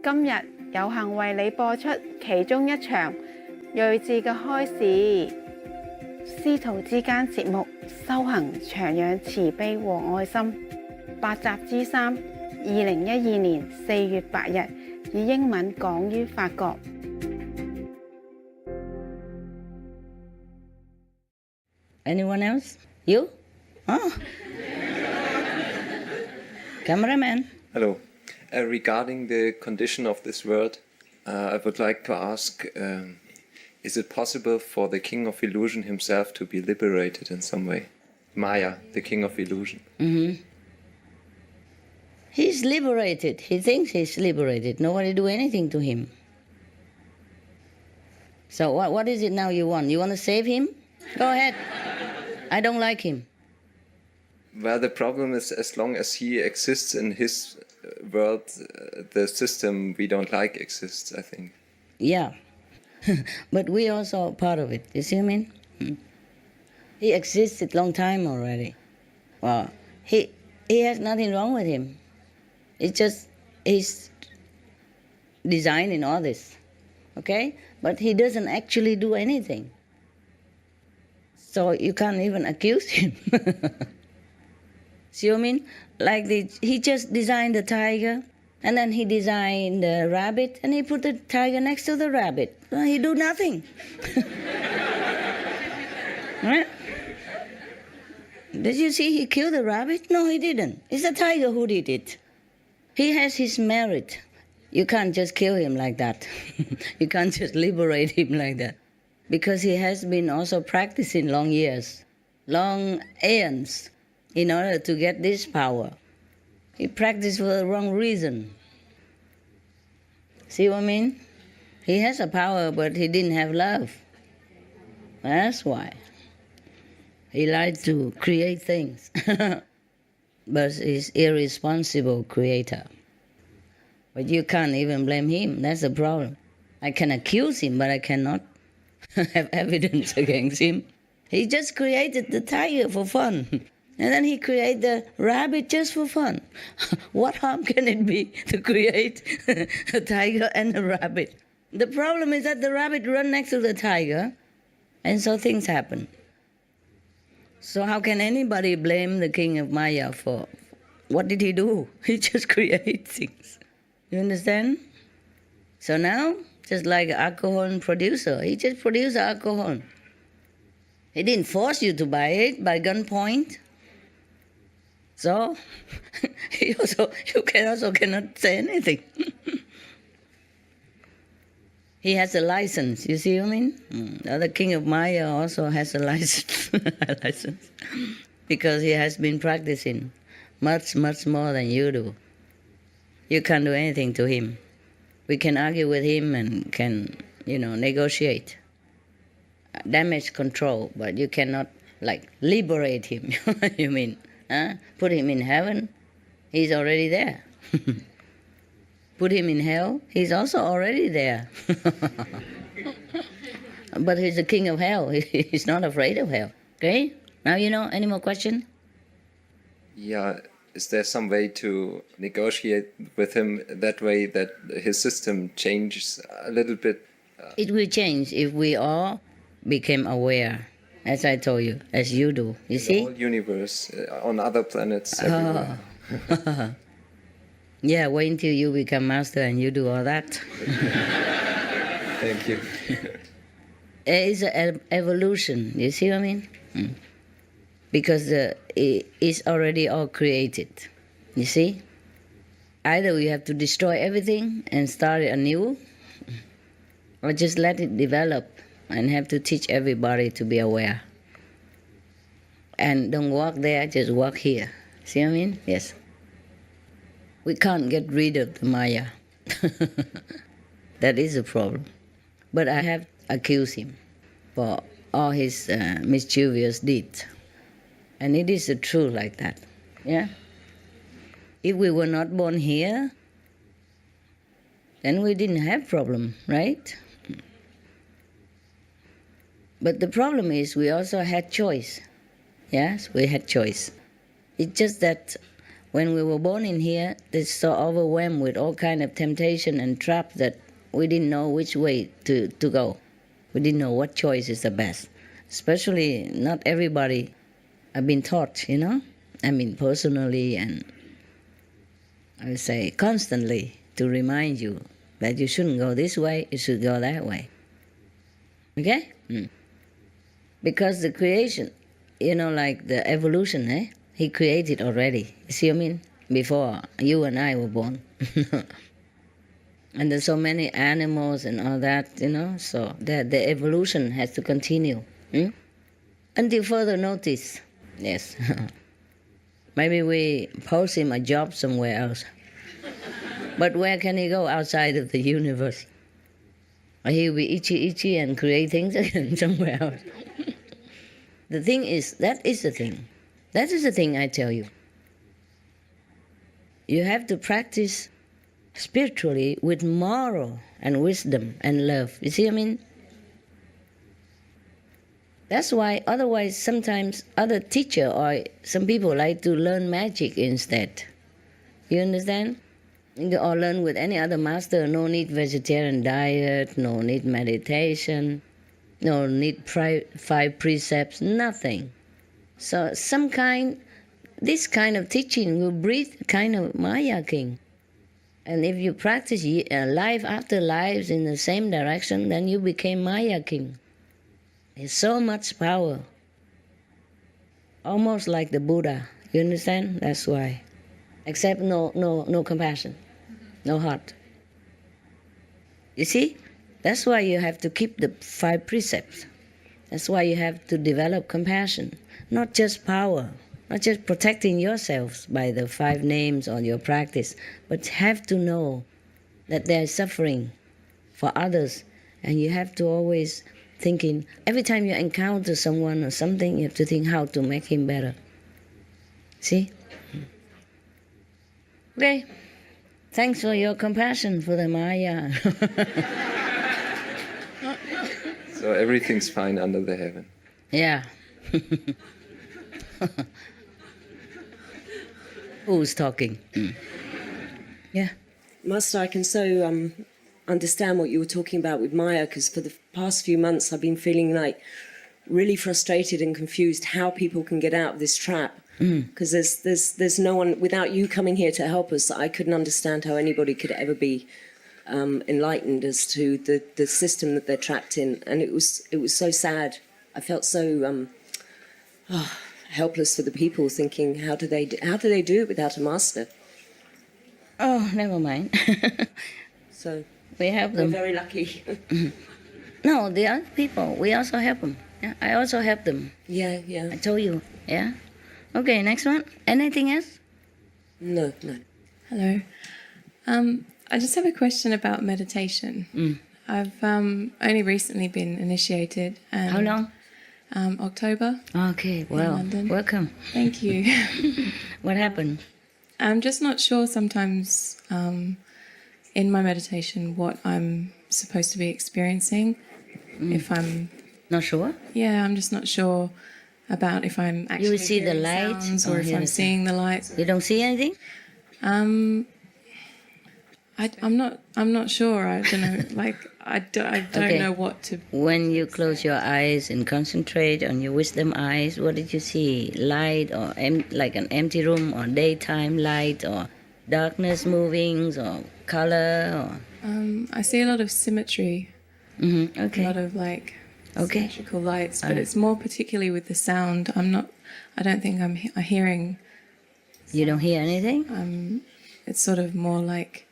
今日有幸為你播出其中一場睿智嘅開示，師徒之間節目修行長養慈悲和愛心8集之3 2012年4月8日以英文講於法國。Anyone else? You? Oh. Cameraman. Hello. Regarding the condition of this world, I would like to ask, is it possible for the king of illusion himself to be liberated in some way? Maya, the king of illusion. Mm-hmm. He's liberated. He thinks he's liberated. Nobody do anything to him. So what is it now you want? You want to save him? Go ahead. I don't like him. Well, the problem is, as long as he exists in his world, the system we don't like exists, I think. Yeah. But we also are part of it. You see what I mean? He existed long time already. Well, he has nothing wrong with him. It's just he's designing all this. Okay? But he doesn't actually do anything. So you can't even accuse him. See what I mean? Like he just designed the tiger, and then he designed the rabbit, and he put the tiger next to the rabbit. Well, he do nothing. Right? Did you see he killed the rabbit? No, he didn't. It's the tiger who did it. He has his merit. You can't just kill him like that. You can't just liberate him like that. Because he has been also practicing long years, long aeons, in order to get this power. He practiced for the wrong reason. See what I mean? He has a power, but he didn't have love. That's why. He liked to create things. But he's irresponsible creator. But you can't even blame him. That's the problem. I can accuse him, but I cannot have evidence against him. He just created the tiger for fun. And then he created the rabbit just for fun. What harm can it be to create a tiger and a rabbit? The problem is that the rabbit runs next to the tiger, and so things happen. So how can anybody blame the king of Maya for what did he do? He just created things. You understand? So now, just like an alcohol producer, he just produced alcohol. He didn't force you to buy it by gunpoint. So you cannot say anything. He has a license. You see what I mean? The other king of Maya also has a license, because he has been practicing much more than you do. You can't do anything to him. We can argue with him and can, negotiate, damage control, but you cannot liberate him. You mean? Put him in heaven, he's already there. Put him in hell, he's also already there. But he's the king of hell. He's not afraid of hell. Okay? Now you know. Any more questions? Yeah. Is there some way to negotiate with him that way that his system changes a little bit? It will change if we all became aware. As I told you, as you do. You see? The whole universe, on other planets, everywhere. Oh. Yeah, wait until you become master and you do all that. Thank you. It's an evolution. You see what I mean? Because it's already all created. You see? Either we have to destroy everything and start it anew, or just let it develop and have to teach everybody to be aware. And don't walk there, just walk here. See what I mean? Yes. We can't get rid of the Maya. That is a problem. But I have accused him for all his mischievous deeds. And it is true like that. Yeah? If we were not born here, then we didn't have problem, right? But the problem is we also had choice. Yes, we had choice. It's just that When we were born in here, it's so overwhelmed with all kind of temptation and trap that we didn't know which way to go. We didn't know what choice is the best. Especially not everybody have been taught, you know? I mean, personally and I would say constantly to remind you that you shouldn't go this way, you should go that way. Okay? Because the creation, you know, like the evolution, he created already. You see what I mean? Before you and I were born. And there's so many animals and all that, you know, so the evolution has to continue. Until further notice. Yes. Maybe we post him a job somewhere else. But where can he go outside of the universe? He'll be itchy and create things again somewhere else. The thing is, that is the thing. That is the thing I tell you. You have to practice spiritually with moral and wisdom and love. You see what I mean? That's why otherwise sometimes other teacher or some people like to learn magic instead. You understand? Or learn with any other master, no need vegetarian diet, no need meditation, no need 5 precepts, nothing. So this kind of teaching will breed a kind of Maya king. And if you practice life after lives in the same direction, then you became Maya king. There's so much power. Almost like the Buddha. You understand? That's why. Except no compassion. No heart. You see? That's why you have to keep the 5 precepts. That's why you have to develop compassion. Not just power. Not just protecting yourselves by the 5 names or your practice, but have to know that there is suffering for others, and you have to always thinking, every time you encounter someone or something, you have to think how to make him better. See? Okay. Thanks for your compassion for the Maya. So everything's fine under the heaven. Yeah. Who's talking? Yeah. Master, I can so understand what you were talking about with Maya, because for the past few months I've been feeling like really frustrated and confused how people can get out of this trap. Because there's no one, without you coming here to help us, I couldn't understand how anybody could ever be enlightened as to the system that they're trapped in. And it was so sad. I felt so helpless for the people, thinking, how do they do it without a master? Oh, never mind. So we help we're them. very lucky. No, the other people, we also help them. Yeah, I also help them. Yeah. I told you. Yeah. Okay, next one. Anything else? No. Hello. I just have a question about meditation. I've only recently been initiated. And, How long? October. Okay, well, London. welcome. Thank you. What happened? I'm just not sure sometimes in my meditation what I'm supposed to be experiencing. If I'm... Not sure? Yeah, I'm just not sure about if I'm actually You see the hearing light sounds or or if hear I'm the seeing the lights. You don't see anything? I'm not sure. I don't know. Like I don't Okay. know what to. When you close your eyes and concentrate on your wisdom eyes, what did you see? Light or like an empty room, or daytime light, or darkness movings, or color, or... I see a lot of symmetry. Okay. A lot of like Okay. symmetrical lights, but it's more particularly with the sound. I don't think I'm hearing. You don't hear anything? It's sort of more like,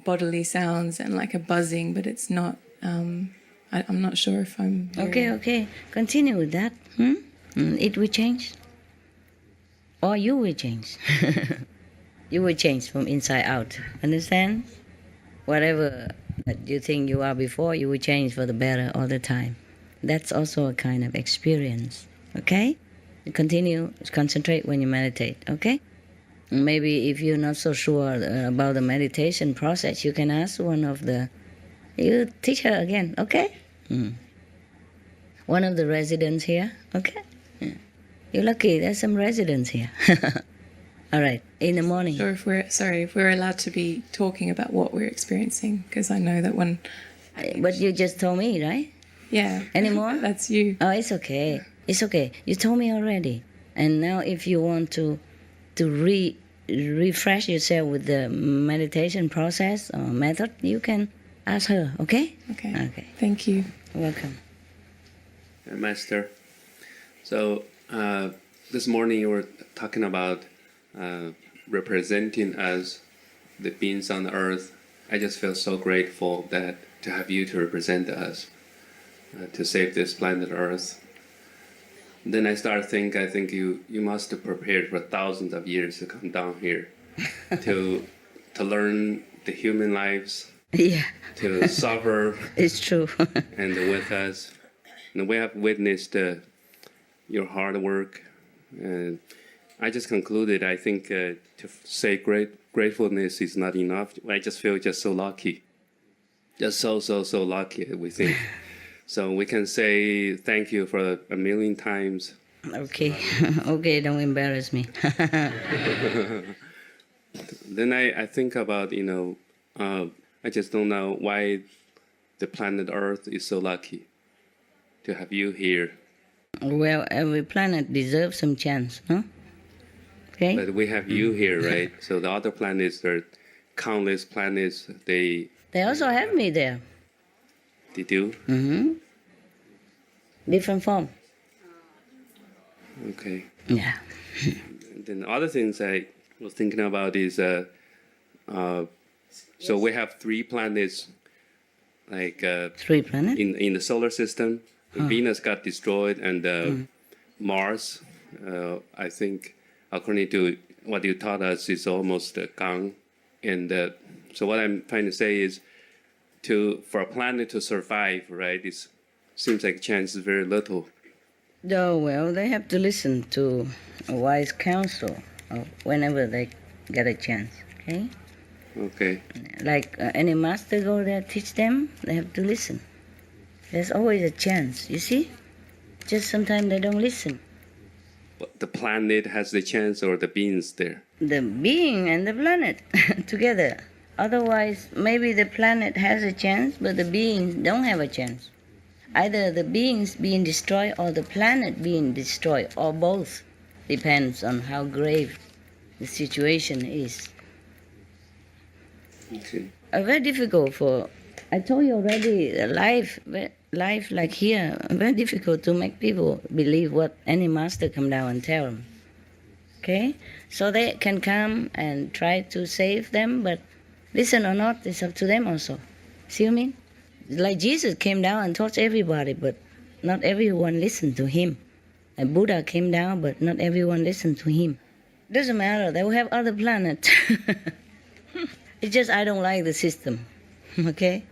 bodily sounds and like a buzzing, but it's not. I'm not sure if I'm. Okay. Continue with that. It will change. Or you will change. You will change from inside out. Understand? Whatever that you think you are before, you will change for the better all the time. That's also a kind of experience. Okay? Continue, concentrate when you meditate. Okay? Maybe if you're not so sure about the meditation process, you can ask one of the... You teach her again, okay? One of the residents here, okay? Yeah. You're lucky, there's some residents here. All right, in the morning. Or if we're allowed to be talking about what we're experiencing, because I know that when, But you just told me, right? yeah. Any more? That's you. Oh, it's okay. It's okay. You told me already. And now if you want to refresh yourself with the meditation process or method, you can ask her, okay? Okay. Okay. Thank you. Welcome. Master. So this morning you were talking about representing us, the beings on the earth. I just feel so grateful that to have you to represent us, to save this planet Earth. Then I think you must have prepared for thousands of years to come down here to learn the human lives, Yeah, to suffer it's true. and with us. And we have witnessed your hard work. And I just concluded, I think to say gratefulness is not enough. I just feel just so lucky. Just so lucky, we think. So we can say thank you for a million times. Okay, okay, don't embarrass me. Then I think about, I just don't know why the planet Earth is so lucky to have you here. Well, every planet deserves some chance, no? Okay? But we have you here, right? So the other planets, there are countless planets, they also have me there. do. Mm-hmm. Different form. Okay. Yeah. Then the other things I was thinking about is, so we have 3 planets, like 3 planets? in the solar system. Venus got destroyed, and Mars, I think, according to what you taught us, is almost gone. And so what I'm trying to say is, for a planet to survive, right? It seems like chance is very little. Oh, well, they have to listen to a wise counsel whenever they get a chance, okay? Okay. Like any master go there, teach them, they have to listen. There's always a chance, you see? Just sometimes they don't listen. But the planet has the chance, or the beings there? The being and the planet together. Otherwise, maybe the planet has a chance, but the beings don't have a chance. Either the beings being destroyed or the planet being destroyed, or both. Depends on how grave the situation is. Okay. Very difficult for, I told you already, life like here, very difficult to make people believe what any master come down and tell them. Okay? So they can come and try to save them, but listen or not, it's up to them also. See what I mean? Like Jesus came down and taught everybody, but not everyone listened to him. And Buddha came down, but not everyone listened to him. Doesn't matter, they will have other planets. It's just I don't like the system, okay?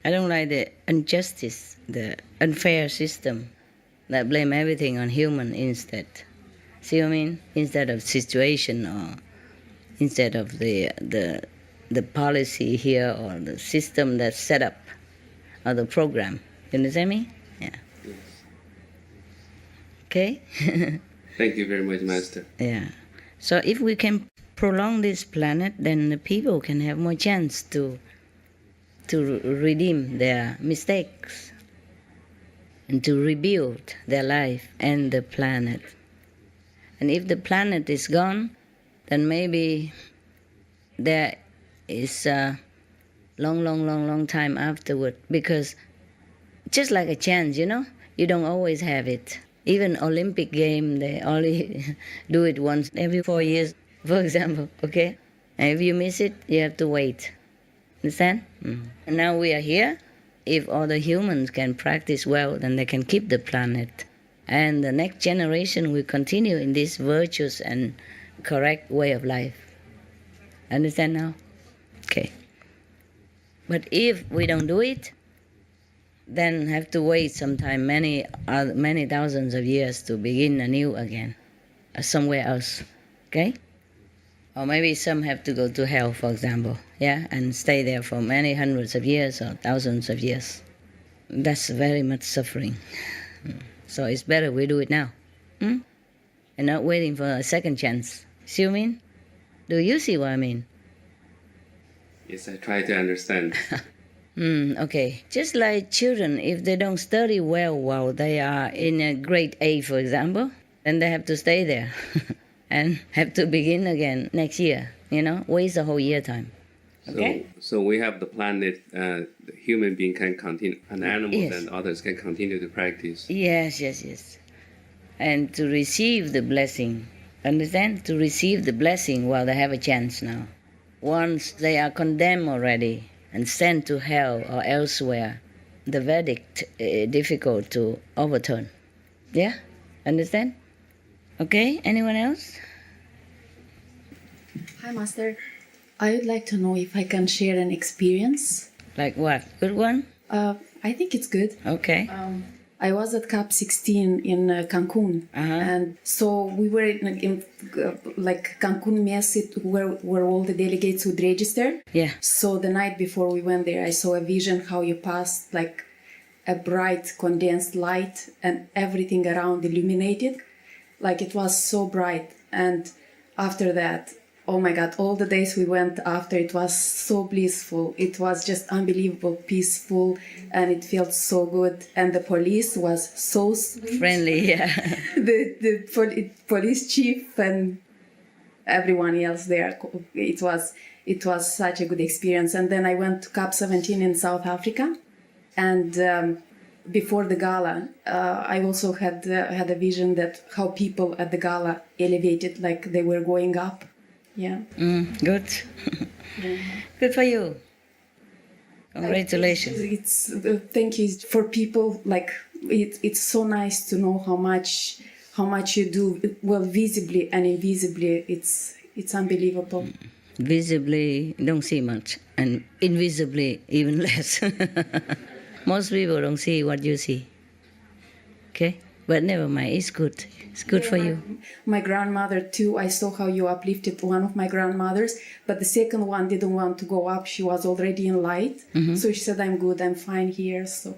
I don't like the injustice, the unfair system that blame everything on human instead. See what I mean? Instead of situation, or instead of the policy here, or the system that's set up, or the program. You understand me? Yeah. Yes. Okay? Thank you very much, Master. Yeah. So if we can prolong this planet, then the people can have more chance to redeem their mistakes and to rebuild their life and the planet. And if the planet is gone, then maybe there is a long time afterward, because just like a chance, you don't always have it. Even Olympic game, they only do it once every 4 years, for example, okay? And if you miss it, you have to wait. Understand? And now we are here. If all the humans can practice well, then they can keep the planet. And the next generation will continue in this virtuous and correct way of life. Understand now? Okay. But if we don't do it, then have to wait sometime many thousands of years to begin anew again, somewhere else. Okay? Or maybe some have to go to hell, for example, yeah, and stay there for many hundreds of years or thousands of years. That's very much suffering. So it's better we do it now, and not waiting for a second chance. See what I mean? Do you see what I mean? Yes, I try to understand. Okay. Just like children, if they don't study well while they are in a grade A, for example, then they have to stay there and have to begin again next year, waste the whole year time. Okay? So we have the planet, the human being can continue, and animals Yes. and others can continue to practice. Yes. And to receive the blessing. Understand? To receive the blessing while they have a chance now. Once they are condemned already and sent to hell or elsewhere, the verdict is difficult to overturn. Yeah? Understand? Okay, anyone else? Hi, Master. I would like to know if I can share an experience. Like what? Good one? I think it's good. Okay. I was at CAP 16 in Cancun, and so we were in like Cancun mess where all the delegates would register. Yeah. So the night before we went there, I saw a vision how you passed like a bright condensed light and everything around illuminated, like it was so bright. And after that, oh my God, all the days we went after, it was so blissful. It was just unbelievable, peaceful, and it felt so good. And the police was so sweet. Friendly, yeah. The police chief and everyone else there. It was such a good experience. And then I went to CAP 17 in South Africa, and before the gala, I also had a vision that how people at the gala elevated, like they were going up. Yeah. Good. Good for you. Congratulations. It's thank you for people, like it's so nice to know how much you do, well, visibly and invisibly. It's unbelievable. Visibly don't see much, and invisibly even less. Most people don't see what you see. Okay? But never mind, it's good. It's good for you. My grandmother too, I saw how you uplifted one of my grandmothers, but the second one didn't want to go up. She was already in light. So she said, I'm good, I'm fine here. So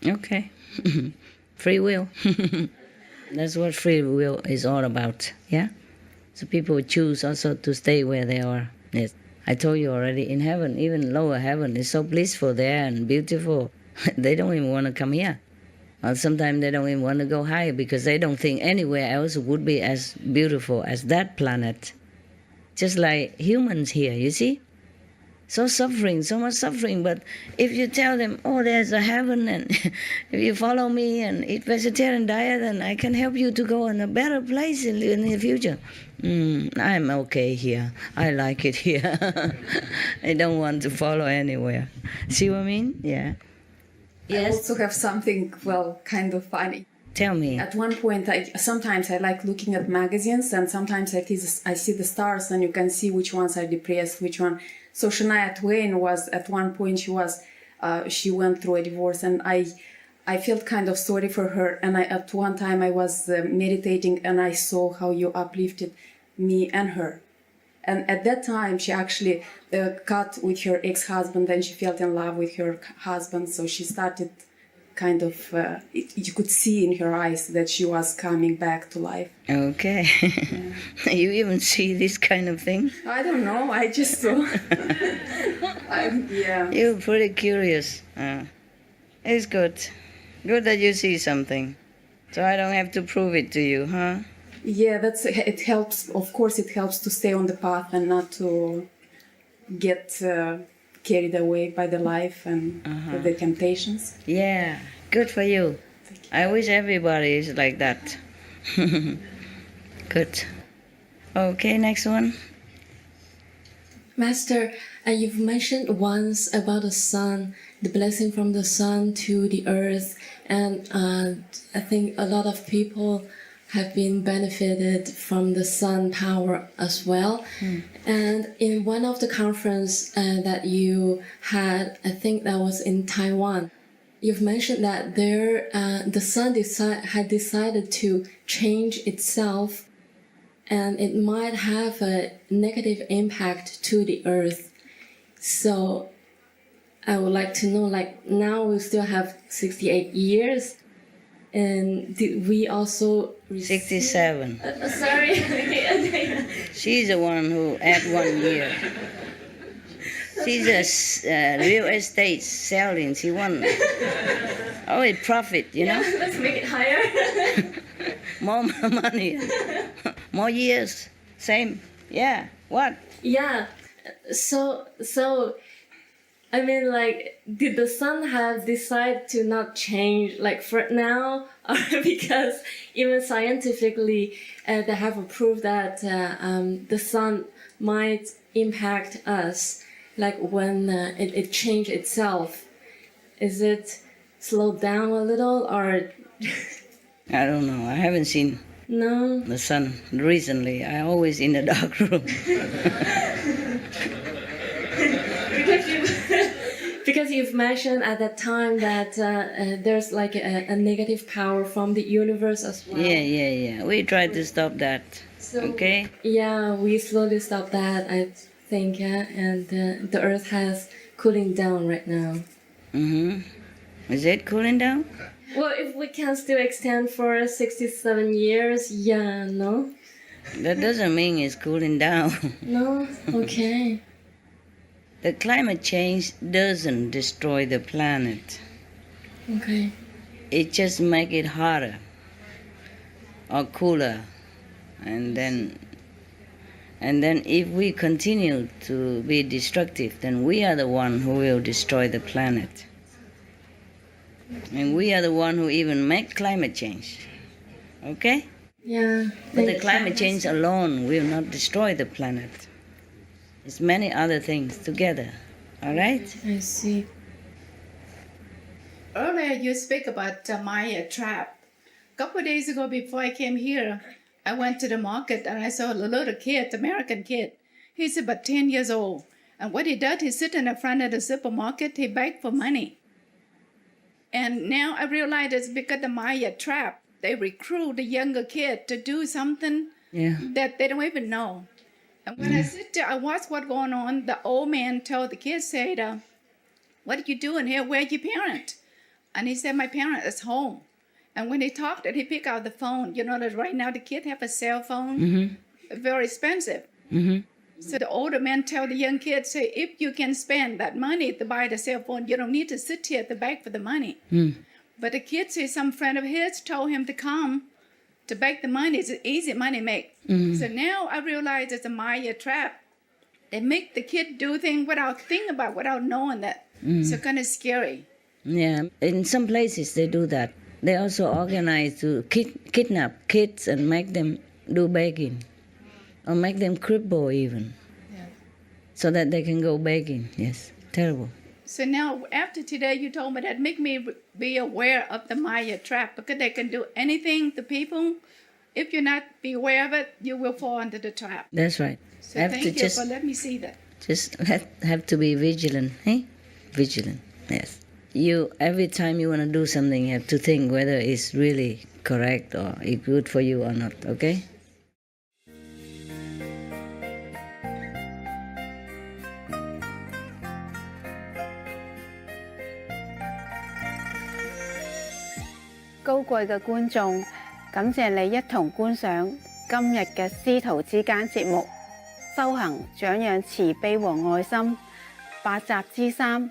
Okay. Free will. That's what free will is all about. Yeah? So people choose also to stay where they are. Yes. I told you already, in heaven, even lower heaven, is so blissful there and beautiful. They don't even want to come here. Or sometimes they don't even want to go higher because they don't think anywhere else would be as beautiful as that planet. Just like humans here, you see? So much suffering. But if you tell them, oh, there's a heaven, and if you follow me and eat vegetarian diet, then I can help you to go in a better place in the future. I'm okay here. I like it here. I don't want to follow anywhere. See what I mean? Yeah. I also have something, well, kind of funny. Tell me. At one point, sometimes I like looking at magazines, and sometimes I see the stars, and you can see which ones are depressed, which one. So Shania Twain was, at one point, she went through a divorce, and I felt kind of sorry for her. And at one time I was meditating, and I saw how you uplifted me and her. And at that time, she actually cut with her ex-husband, and she fell in love with her husband. So she started kind of, you could see in her eyes that she was coming back to life. Okay. Yeah. You even see this kind of thing? I don't know. I just saw. Yeah. You're pretty curious. It's good. Good that you see something. So I don't have to prove it to you, huh? Yeah, it helps. Of course, it helps to stay on the path and not to get carried away by the life and the temptations. Yeah, good for you. I wish everybody is like that. Good. Okay, next one. Master, you've mentioned once about the sun, the blessing from the sun to the earth, and I think a lot of people have been benefited from the sun power as well. And in one of the conference that you had, I think that was in Taiwan, you've mentioned that the sun had decided to change itself, and it might have a negative impact to the earth. So I would like to know, like, now we still have 68 years, and did we also 67. Sorry. She's the one who add 1 year. She's a real estate selling. She won always profit, you know. Let's make it higher. More money, more years, same. Yeah. What? Yeah. So I mean, like, did the sun have decided to not change, like, for now, or because even scientifically they have proved that the sun might impact us, like when it changed itself? Is it slowed down a little, or? I don't know. I haven't seen No. the sun recently. I always in the dark room. Because you've mentioned at that time that there's like a negative power from the universe as well. Yeah. We try to stop that. So, Okay. Yeah, we slowly stopped that, I think, and the Earth has cooling down right now. Is it cooling down? Well, if we can still extend for 67 years, yeah, no? That doesn't mean it's cooling down. No? Okay. The climate change doesn't destroy the planet. Okay. It just make it hotter or cooler. And then if we continue to be destructive, then we are the one who will destroy the planet. And we are the one who even make climate change. Okay? Yeah. But the climate change alone will not destroy the planet. It's many other things together. All right? I see. Earlier, you speak about Maya trap. A couple of days ago, before I came here, I went to the market and I saw a little kid, American kid. He's about 10 years old. And what he does, he sit in the front of the supermarket, he begged for money. And now I realize it's because the Maya trap. They recruit the younger kid to do something that they don't even know. And when I sit there, I watch what's going on. The old man told the kid, said, what are you doing here? Where's your parent? And he said, my parent is home. And when he talked, he picked out the phone. You know that right now the kid have a cell phone, very expensive. So the older man tell the young kid, say, if you can spend that money to buy the cell phone, you don't need to sit here to beg for the money. But the kid said some friend of his told him to come to beg the money. It's an easy money make. So now I realize it's a Maya trap. They make the kid do things without thinking about, without knowing that. So kind of scary. Yeah. In some places they do that. They also organize to kidnap kids and make them do begging. Or make them cripple even. So that they can go begging. Yes. Terrible. So now, after today, you told me that make me be aware of the Maya trap, because they can do anything to people. If you're not be aware of it, you will fall into the trap. That's right. So thank you for letting me see that. Just have to be vigilant, eh? Vigilant, yes. Every time you want to do something, you have to think whether it's really correct or it's good for you or not, okay?高貴嘅觀眾，感謝你一同觀賞今日嘅師徒之間節目，修行長養慈悲和愛心8集之3。